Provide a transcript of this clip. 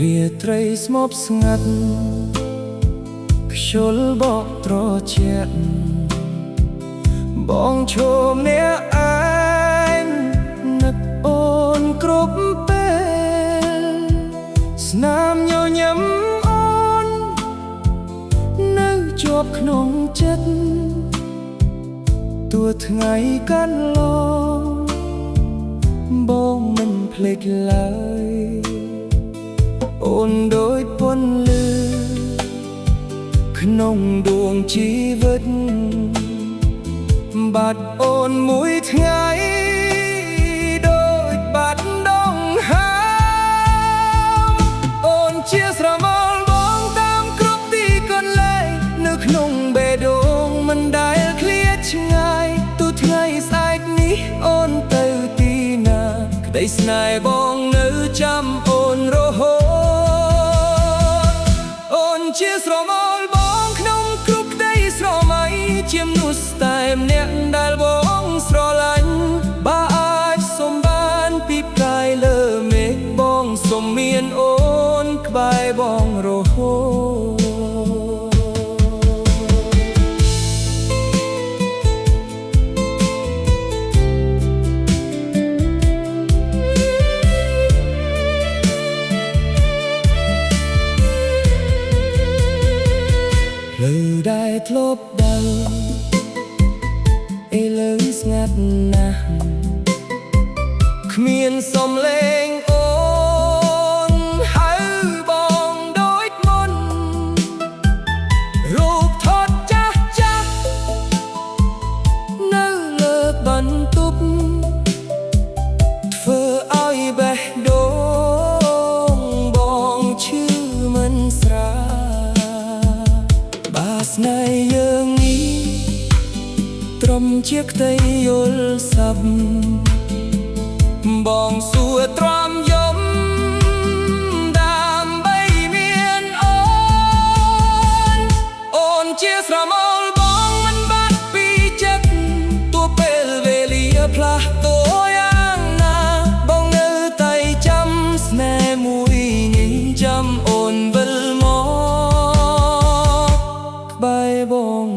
រាត្រីស្មប់ស្ងាត់ខ្យល់បក់ត្រជាក់បងឈមអ្នកឯងនឹកអូនគ្រប់ពេលស្នាមញញឹមអូននៅជាប់ក្នុងចិត្តទួថ្ងៃកាន់ឡងបងមិនភ្លេចឡើយអូនដូចពន្លឺក្នុងដួងជីវិតបាត់អូនមួយថ្ងៃដូចបាត់ដងហើមអូនជាស្រមោលបងតាមគ្រប់ទីកន្លែងនៅក្នុងបេះដូងមិនដែលឃ្លាតឆ្ងាយទូថ្ងៃស្អែកនេះអូនទៅទីណាក្តីស្នេហ៍បងនៅចាំអូនរហូតអូនជាស្រមោលបងក្នុងគ្រប់ក្តីស្រមៃជាមនុស្សតែម្នាក់ដែលបងស្រឡាញ់បើអាចសុំបានពីផ្កាយលើមេឃបងសុំមានអូនក្បែរបងរហូតលើដែលធ្លាប់ដើរឥឡូវស្ងាត់ណាស់គ្មានសំឡេងអូនហៅបងដូចមុនរូបថតចាស់ចាស់នៅលើបន្ទប់ធ្វើឲ្យបេះដូងបងឈឺមិនស្រាបាស្នេហ៍យើងនេះត្រឹមជាក្តីយល់សប្តិបងសួរទ្រាំយំដើម្បីមានអូនជាស្រមោលបងមិនបាត់ពីចិត្តទោះពេលវេលាផ្លាស់ប្ដូរយ៉ាងណាបងនៅតែចាំស្នេហ៍មួយនេះចាំអូនវិលមកក្បែរបង